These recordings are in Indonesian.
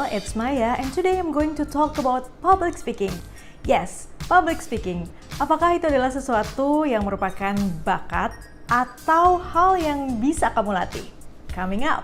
It's Maya and today I'm going to talk about public speaking. Yes, public speaking. Apakah itu adalah sesuatu yang merupakan bakat atau hal yang bisa kamu latih? Coming up.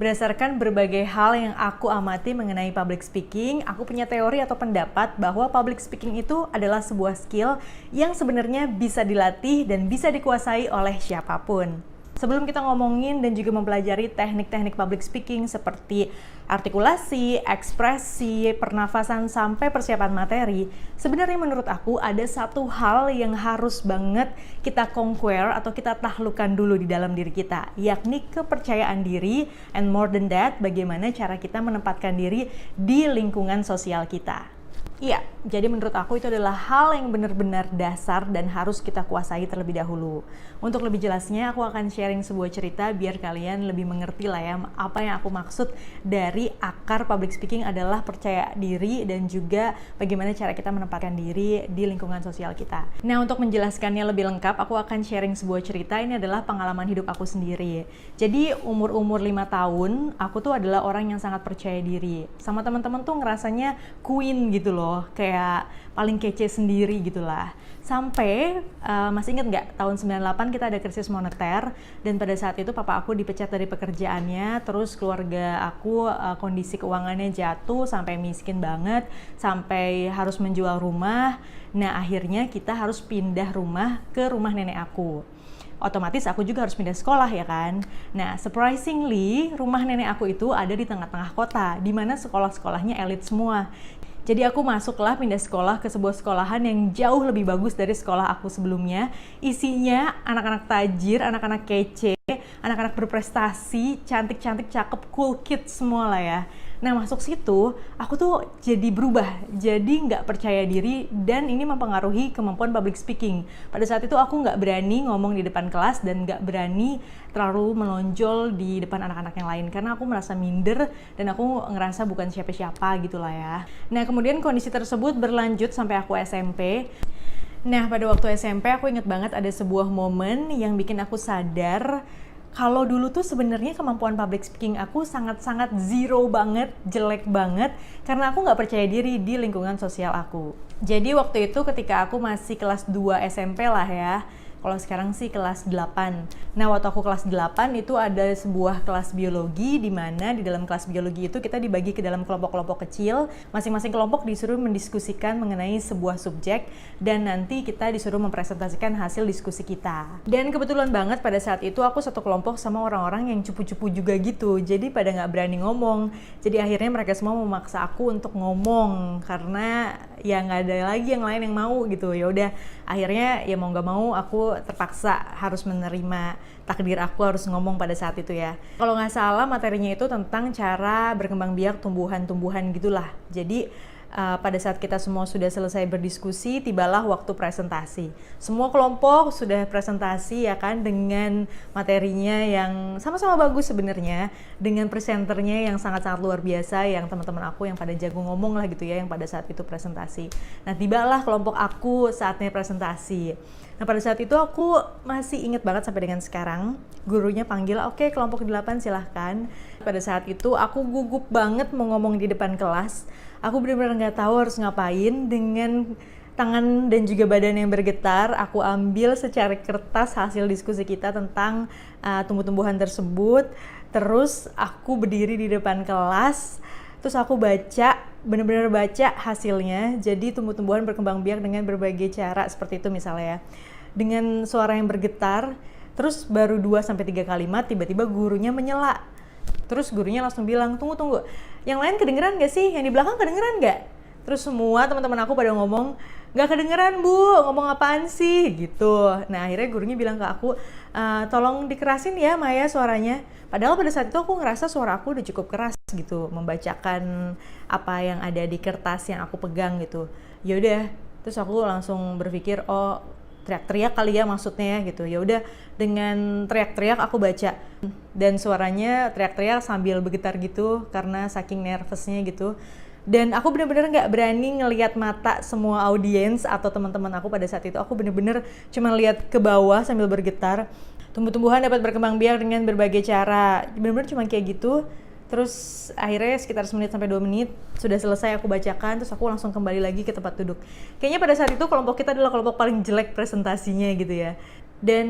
Berdasarkan berbagai hal yang aku amati mengenai public speaking, aku punya teori atau pendapat bahwa public speaking itu adalah sebuah skill yang sebenarnya bisa dilatih dan bisa dikuasai oleh siapapun. Sebelum kita ngomongin dan juga mempelajari teknik-teknik public speaking seperti artikulasi, ekspresi, pernafasan, sampai persiapan materi, sebenarnya menurut aku ada satu hal yang harus banget kita conquer atau kita taklukkan dulu di dalam diri kita, yakni kepercayaan diri, and more than that, bagaimana cara kita menempatkan diri di lingkungan sosial kita. Iya, jadi menurut aku itu adalah hal yang benar-benar dasar dan harus kita kuasai terlebih dahulu. Untuk lebih jelasnya, aku akan sharing sebuah cerita biar kalian lebih mengerti lah ya apa yang aku maksud dari akar public speaking adalah percaya diri dan juga bagaimana cara kita menempatkan diri di lingkungan sosial kita. Nah, untuk menjelaskannya lebih lengkap, aku akan sharing sebuah cerita. Ini adalah pengalaman hidup aku sendiri. Jadi umur-umur 5 tahun, aku tuh adalah orang yang sangat percaya diri. Sama teman-teman tuh ngerasanya queen gitu loh. Kayak paling kece sendiri gitulah. Sampai masih inget nggak tahun 98 kita ada krisis moneter dan pada saat itu papa aku dipecat dari pekerjaannya, terus keluarga aku kondisi keuangannya jatuh sampai miskin banget, sampai harus menjual rumah. Nah, akhirnya kita harus pindah rumah ke rumah nenek aku. Otomatis aku juga harus pindah sekolah ya kan. Nah, surprisingly rumah nenek aku itu ada di tengah-tengah kota, di mana sekolah-sekolahnya elit semua. Jadi aku masuklah pindah sekolah ke sebuah sekolahan yang jauh lebih bagus dari sekolah aku sebelumnya. Isinya anak-anak tajir, anak-anak kece, anak-anak berprestasi, cantik-cantik, cakep, cool kids semua lah ya. Nah, masuk situ, aku tuh jadi berubah, jadi nggak percaya diri dan ini mempengaruhi kemampuan public speaking. Pada saat itu aku nggak berani ngomong di depan kelas dan nggak berani terlalu menonjol di depan anak-anak yang lain karena aku merasa minder dan aku ngerasa bukan siapa-siapa gitu lah ya. Nah, kemudian kondisi tersebut berlanjut sampai aku SMP. Nah, pada waktu SMP aku inget banget ada sebuah momen yang bikin aku sadar kalau dulu tuh sebenarnya kemampuan public speaking aku sangat-sangat zero banget, jelek banget karena aku nggak percaya diri di lingkungan sosial aku. Jadi waktu itu ketika aku masih kelas 2 SMP lah ya, kalau sekarang sih kelas 8. Nah, waktu aku kelas 8 itu ada sebuah kelas biologi di mana di dalam kelas biologi itu kita dibagi ke dalam kelompok-kelompok kecil. Masing-masing kelompok disuruh mendiskusikan mengenai sebuah subjek dan nanti kita disuruh mempresentasikan hasil diskusi kita. Dan kebetulan banget pada saat itu aku satu kelompok sama orang-orang yang cupu-cupu juga gitu. Jadi pada nggak berani ngomong. Jadi akhirnya mereka semua memaksa aku untuk ngomong karena ya nggak ada lagi yang lain yang mau gitu. Ya udah, akhirnya ya mau nggak mau aku terpaksa harus menerima takdir aku harus ngomong pada saat itu ya. Kalau nggak salah materinya itu tentang cara berkembang biak tumbuhan-tumbuhan gitulah. Jadi pada saat kita semua sudah selesai berdiskusi, tibalah waktu presentasi. Semua kelompok sudah presentasi ya kan dengan materinya yang sama-sama bagus sebenarnya, dengan presenternya yang sangat-sangat luar biasa, yang teman-teman aku yang pada jago ngomong lah gitu ya, yang pada saat itu presentasi. Nah, tibalah kelompok aku saatnya presentasi. Nah, pada saat itu aku masih inget banget sampai dengan sekarang, gurunya panggil, oke, kelompok 8 silahkan. Pada saat itu aku gugup banget mau ngomong di depan kelas. Aku benar-benar nggak tahu harus ngapain. Dengan tangan dan juga badan yang bergetar, aku ambil secari kertas hasil diskusi kita tentang tumbuh-tumbuhan tersebut. Terus aku berdiri di depan kelas, terus aku baca, benar-benar baca hasilnya. Jadi tumbuh-tumbuhan berkembang biak dengan berbagai cara seperti itu misalnya ya. Dengan suara yang bergetar, terus baru 2-3 kalimat tiba-tiba gurunya menyela. Terus gurunya langsung bilang, tunggu, yang lain kedengeran gak sih? Yang di belakang kedengeran gak? Terus semua teman-teman aku pada ngomong, gak kedengeran bu, ngomong apaan sih? Gitu. Nah, akhirnya gurunya bilang ke aku, tolong dikerasin ya Maya suaranya. Padahal pada saat itu aku ngerasa suara aku udah cukup keras gitu, membacakan apa yang ada di kertas yang aku pegang gitu. Yaudah, terus aku langsung berpikir, oh teriak-teriak kali ya maksudnya gitu. Ya udah, dengan teriak-teriak aku baca dan suaranya teriak-teriak sambil bergetar gitu karena saking nervousnya gitu. Dan aku bener-bener nggak berani ngelihat mata semua audiens atau teman-teman aku pada saat itu. Aku bener-bener cuma lihat ke bawah sambil bergetar. Tumbuh-tumbuhan dapat berkembang biak dengan berbagai cara. Bener-bener cuma kayak gitu. Terus akhirnya sekitar 1 sampai 2 menit sudah selesai aku bacakan, terus aku langsung kembali lagi ke tempat duduk. Kayaknya pada saat itu kelompok kita adalah kelompok paling jelek presentasinya gitu ya. Dan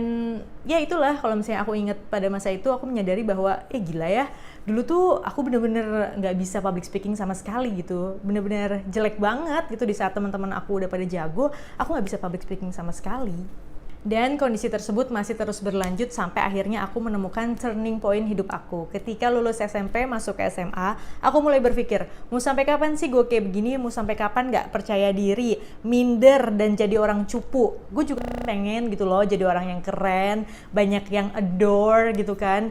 ya itulah, kalau misalnya aku ingat pada masa itu, aku menyadari bahwa gila ya, dulu tuh aku bener-bener nggak bisa public speaking sama sekali gitu, bener-bener jelek banget gitu. Di saat teman-teman aku udah pada jago, aku nggak bisa public speaking sama sekali. Dan kondisi tersebut masih terus berlanjut sampai akhirnya aku menemukan turning point hidup aku. Ketika lulus SMP, masuk ke SMA, aku mulai berpikir, mau sampai kapan sih gue kayak begini, mau sampai kapan gak percaya diri, minder, dan jadi orang cupu. Gue juga pengen gitu loh, jadi orang yang keren, banyak yang adore gitu kan.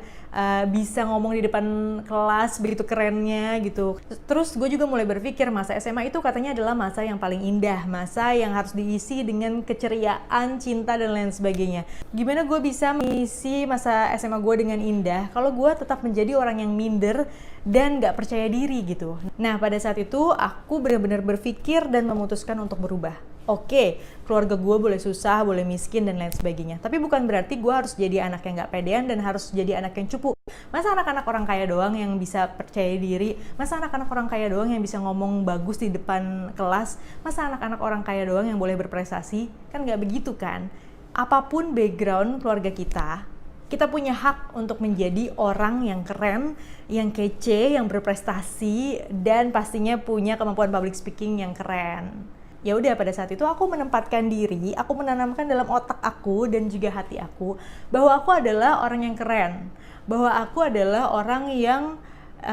Bisa ngomong di depan kelas begitu kerennya gitu. Terus gue juga mulai berpikir masa SMA itu katanya adalah masa yang paling indah, masa yang harus diisi dengan keceriaan, cinta, dan lain sebagainya. Gimana gue bisa mengisi masa SMA gue dengan indah kalau gue tetap menjadi orang yang minder dan gak percaya diri gitu. Nah, pada saat itu aku benar-benar berpikir dan memutuskan untuk berubah. Oke, keluarga gue boleh susah, boleh miskin, dan lain sebagainya. Tapi bukan berarti gue harus jadi anak yang gak pedean dan harus jadi anak yang cupu. Masa anak-anak orang kaya doang yang bisa percaya diri? Masa anak-anak orang kaya doang yang bisa ngomong bagus di depan kelas? Masa anak-anak orang kaya doang yang boleh berprestasi? Kan gak begitu kan? Apapun background keluarga kita punya hak untuk menjadi orang yang keren, yang kece, yang berprestasi, dan pastinya punya kemampuan public speaking yang keren. Ya udah, pada saat itu aku menempatkan diri, aku menanamkan dalam otak aku dan juga hati aku bahwa aku adalah orang yang keren, bahwa aku adalah orang yang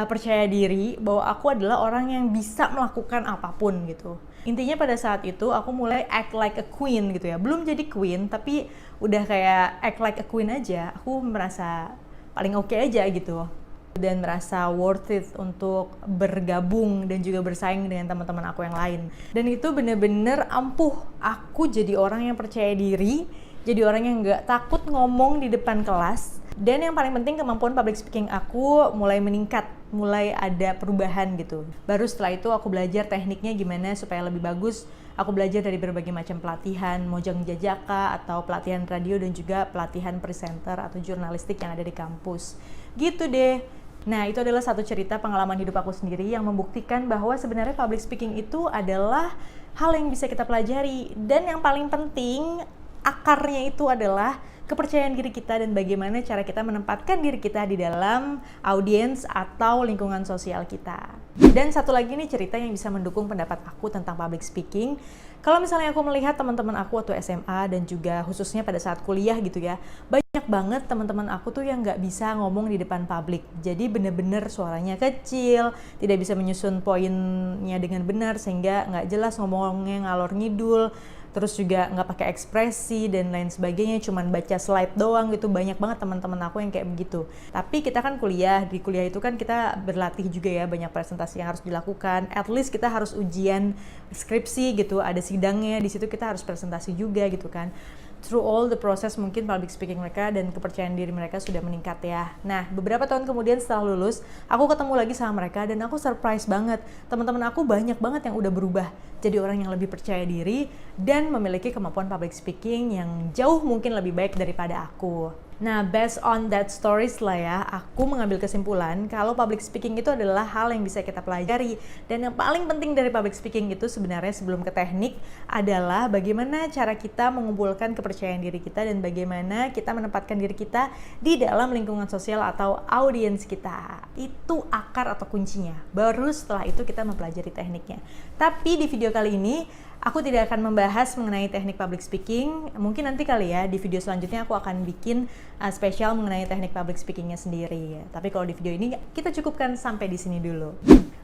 percaya diri, bahwa aku adalah orang yang bisa melakukan apapun gitu. Intinya pada saat itu aku mulai act like a queen gitu ya. Belum jadi queen, tapi udah kayak act like a queen aja. Aku merasa paling oke aja gitu. Dan merasa worth it untuk bergabung dan juga bersaing dengan teman-teman aku yang lain. Dan itu bener-bener ampuh aku jadi orang yang percaya diri, jadi orang yang gak takut ngomong di depan kelas. Dan yang paling penting, kemampuan public speaking aku mulai meningkat, mulai ada perubahan gitu. Baru setelah itu aku belajar tekniknya gimana supaya lebih bagus. Aku belajar dari berbagai macam pelatihan, Mojang Jajaka atau pelatihan radio dan juga pelatihan presenter atau jurnalistik yang ada di kampus. Gitu deh. Nah, itu adalah satu cerita pengalaman hidup aku sendiri yang membuktikan bahwa sebenarnya public speaking itu adalah hal yang bisa kita pelajari. Dan yang paling penting, akarnya itu adalah kepercayaan diri kita dan bagaimana cara kita menempatkan diri kita di dalam audiens atau lingkungan sosial kita. Dan satu lagi nih cerita yang bisa mendukung pendapat aku tentang public speaking. Kalau misalnya aku melihat teman-teman aku waktu SMA dan juga khususnya pada saat kuliah gitu ya, banyak banget teman-teman aku tuh yang nggak bisa ngomong di depan publik. Jadi bener-bener suaranya kecil, tidak bisa menyusun poinnya dengan benar sehingga nggak jelas ngomongnya ngalor ngidul. Terus juga nggak pakai ekspresi dan lain sebagainya, cuman baca slide doang gitu. Banyak banget teman-teman aku yang kayak begitu. Tapi kita kan kuliah, di kuliah itu kan kita berlatih juga ya, banyak presentasi yang harus dilakukan. At least kita harus ujian skripsi gitu, ada sidangnya, di situ kita harus presentasi juga gitu kan. Through all the process, mungkin public speaking mereka dan kepercayaan diri mereka sudah meningkat ya. Nah, beberapa tahun kemudian setelah lulus, aku ketemu lagi sama mereka dan aku surprise banget. Teman-teman aku banyak banget yang udah berubah jadi orang yang lebih percaya diri dan memiliki kemampuan public speaking yang jauh mungkin lebih baik daripada aku. Nah, based on that stories lah ya, aku mengambil kesimpulan kalau public speaking itu adalah hal yang bisa kita pelajari. Dan yang paling penting dari public speaking itu sebenarnya sebelum ke teknik adalah bagaimana cara kita mengumpulkan kepercayaan diri kita dan bagaimana kita menempatkan diri kita di dalam lingkungan sosial atau audiens kita. Itu akar atau kuncinya. Baru setelah itu kita mempelajari tekniknya. Tapi di video kali ini aku tidak akan membahas mengenai teknik public speaking. Mungkin nanti kali ya, di video selanjutnya aku akan bikin spesial mengenai teknik public speakingnya sendiri. Tapi kalau di video ini kita cukupkan sampai di sini dulu.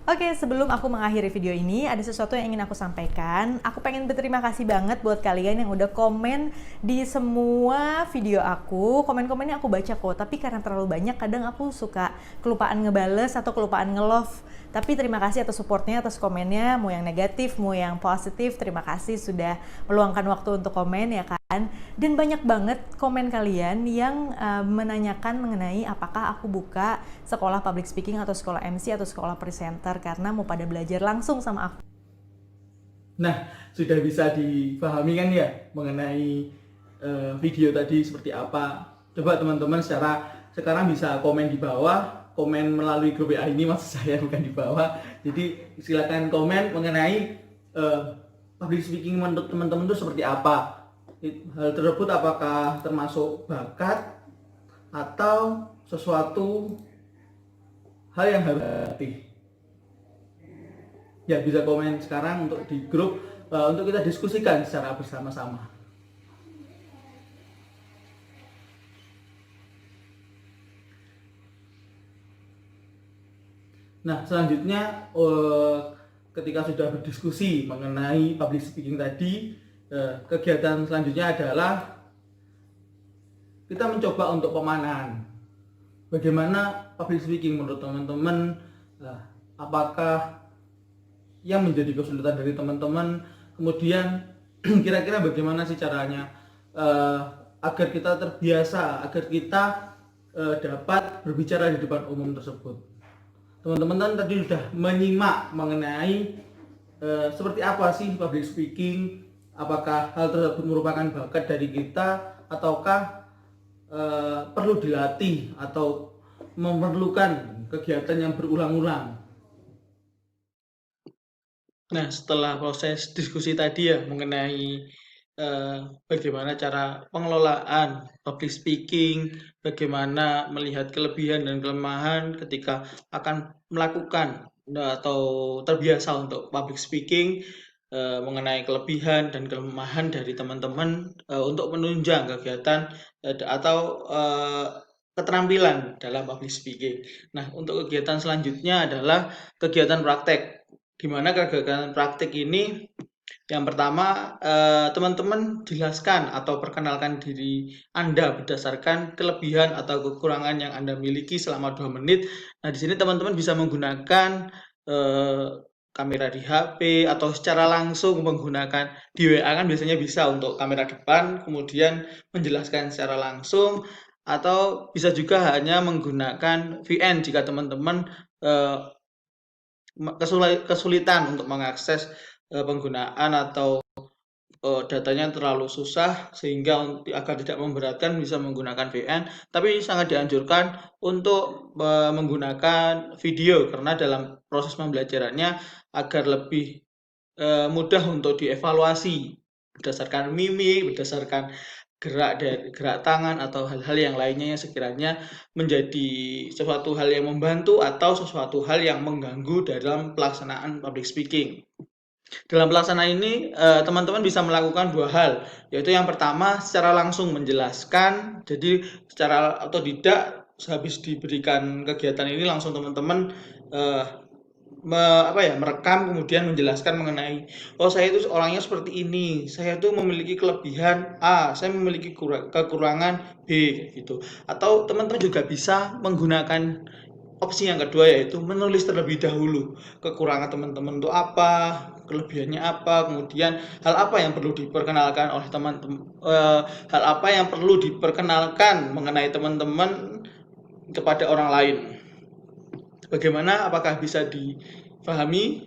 Oke, sebelum aku mengakhiri video ini, ada sesuatu yang ingin aku sampaikan. Aku pengen berterima kasih banget buat kalian yang udah komen di semua video aku. Komen-komennya aku baca kok, tapi karena terlalu banyak, kadang aku suka kelupaan ngebales atau kelupaan nge-love. Tapi terima kasih atas supportnya, atas komennya, mau yang negatif, mau yang positif. Terima kasih sudah meluangkan waktu untuk komen ya kan. Dan banyak banget komen kalian yang menanyakan mengenai apakah aku buka sekolah public speaking atau sekolah MC atau sekolah presenter karena mau pada belajar langsung sama aku. Nah, sudah bisa dipahami kan ya mengenai video tadi seperti apa. Coba teman-teman sekarang bisa komen di bawah komen melalui grup WA ini, maksud saya bukan di bawah. Jadi silakan komen mengenai public speaking menurut teman-teman itu seperti apa. Hal tersebut apakah termasuk bakat atau sesuatu hal yang harus dilatih. Ya, bisa komen sekarang untuk di grup untuk kita diskusikan secara bersama-sama. Nah, selanjutnya ketika sudah berdiskusi mengenai public speaking tadi, kegiatan selanjutnya adalah kita mencoba untuk pemanahan. Bagaimana public speaking menurut teman-teman? Apakah yang menjadi kesulitan dari teman-teman? Kemudian kira-kira bagaimana sih caranya agar kita terbiasa, agar kita dapat berbicara di depan umum tersebut? Teman-teman tadi sudah menyimak mengenai seperti apa sih public speaking, apakah hal tersebut merupakan bakat dari kita ataukah perlu dilatih atau memerlukan kegiatan yang berulang-ulang. Nah, setelah proses diskusi tadi ya mengenai bagaimana cara pengelolaan public speaking, bagaimana melihat kelebihan dan kelemahan ketika akan melakukan atau terbiasa untuk public speaking, mengenai kelebihan dan kelemahan dari teman-teman untuk menunjang kegiatan atau keterampilan dalam public speaking. Nah, untuk kegiatan selanjutnya adalah kegiatan praktek, di mana kegiatan praktek ini yang pertama, teman-teman jelaskan atau perkenalkan diri Anda berdasarkan kelebihan atau kekurangan yang Anda miliki selama 2 menit. Nah, di sini teman-teman bisa menggunakan kamera di HP atau secara langsung menggunakan di WA kan biasanya bisa untuk kamera depan, kemudian menjelaskan secara langsung, atau bisa juga hanya menggunakan VN jika teman-teman kesulitan untuk mengakses penggunaan atau datanya terlalu susah sehingga agar tidak memberatkan bisa menggunakan VN, tapi sangat dianjurkan untuk menggunakan video karena dalam proses pembelajarannya agar lebih mudah untuk dievaluasi berdasarkan mimik, berdasarkan gerak tangan atau hal-hal yang lainnya yang sekiranya menjadi sesuatu hal yang membantu atau sesuatu hal yang mengganggu dalam pelaksanaan public speaking. Dalam pelaksanaan ini, teman-teman bisa melakukan 2 hal, yaitu yang pertama secara langsung menjelaskan, jadi secara otodidak sehabis diberikan kegiatan ini langsung teman-teman merekam kemudian menjelaskan mengenai, oh saya itu orangnya seperti ini, saya itu memiliki kelebihan A, saya memiliki kekurangan B, gitu. Atau teman-teman juga bisa menggunakan opsi yang kedua, yaitu menulis terlebih dahulu kekurangan teman-teman itu apa, kelebihannya apa, kemudian hal apa yang perlu diperkenalkan oleh teman-teman, hal apa yang perlu diperkenalkan mengenai teman-teman kepada orang lain. Bagaimana? Apakah bisa difahami?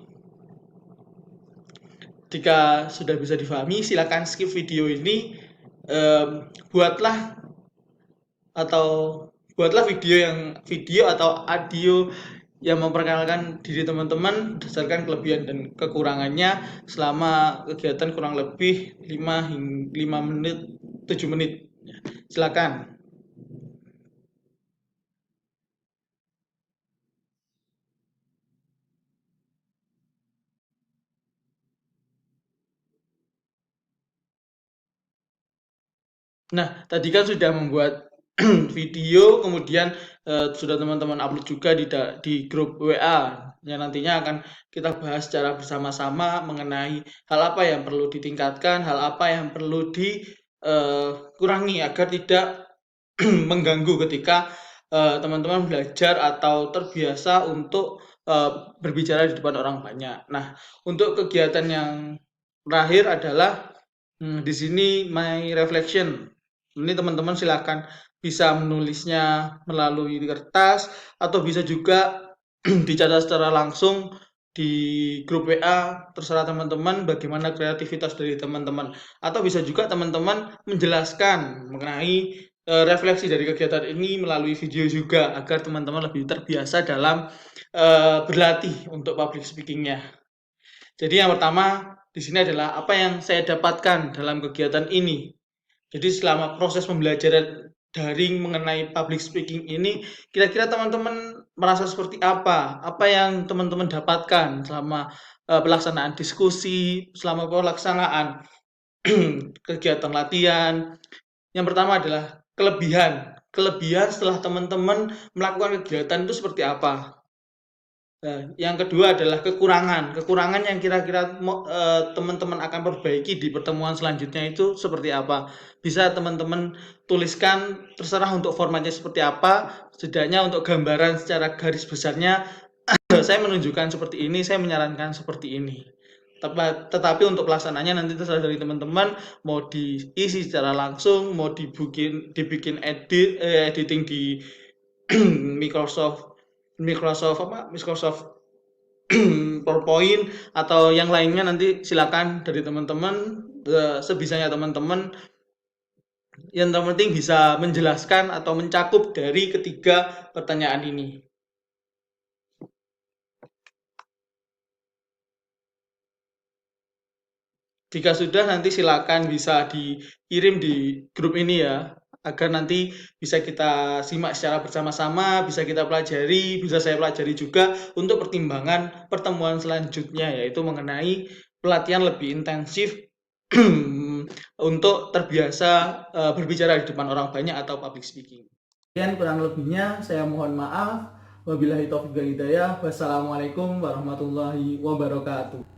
Jika sudah bisa difahami, silakan skip video ini. Buatlah video atau audio yang memperkenalkan diri teman-teman berdasarkan kelebihan dan kekurangannya selama kegiatan kurang lebih 5 menit, 7 menit. Silakan. Nah, tadi kan sudah membuat video, kemudian sudah teman-teman upload juga di grup WA yang nantinya akan kita bahas secara bersama-sama mengenai hal apa yang perlu ditingkatkan, hal apa yang perlu dikurangi agar tidak mengganggu ketika teman-teman belajar atau terbiasa untuk berbicara di depan orang banyak. Nah, untuk kegiatan yang terakhir adalah di sini my reflection. Ini teman-teman silakan bisa menulisnya melalui kertas atau bisa juga dicatat secara langsung di grup WA, terserah teman-teman bagaimana kreativitas dari teman-teman. Atau bisa juga teman-teman menjelaskan mengenai refleksi dari kegiatan ini melalui video juga agar teman-teman lebih terbiasa dalam berlatih untuk public speaking-nya. Jadi yang pertama di sini adalah apa yang saya dapatkan dalam kegiatan ini. Jadi selama proses pembelajaran daring mengenai public speaking ini, kira-kira teman-teman merasa seperti apa? Apa yang teman-teman dapatkan selama pelaksanaan diskusi, selama pelaksanaan kegiatan latihan? Yang pertama adalah kelebihan. Kelebihan setelah teman-teman melakukan kegiatan itu seperti apa? Nah, yang kedua adalah kekurangan. Kekurangan yang kira-kira teman-teman akan perbaiki di pertemuan selanjutnya itu seperti apa? Bisa teman-teman tuliskan, terserah untuk formatnya seperti apa, setidaknya untuk gambaran secara garis besarnya, saya menunjukkan seperti ini, saya menyarankan seperti ini. Tetapi untuk pelaksananya nanti terserah dari teman-teman, mau diisi secara langsung, mau dibikin editing di Microsoft Microsoft PowerPoint atau yang lainnya, nanti silakan dari teman-teman, sebisanya teman-teman. Yang penting bisa menjelaskan atau mencakup dari ketiga pertanyaan ini. Jika sudah, nanti silakan bisa dikirim di grup ini ya, agar nanti bisa kita simak secara bersama-sama, bisa kita pelajari, bisa saya pelajari juga untuk pertimbangan pertemuan selanjutnya, yaitu mengenai pelatihan lebih intensif untuk terbiasa berbicara di depan orang banyak atau public speaking. Sekian kurang lebihnya, saya mohon maaf. Wabillahi taufiq wal hidayah. Wassalamualaikum warahmatullahi wabarakatuh.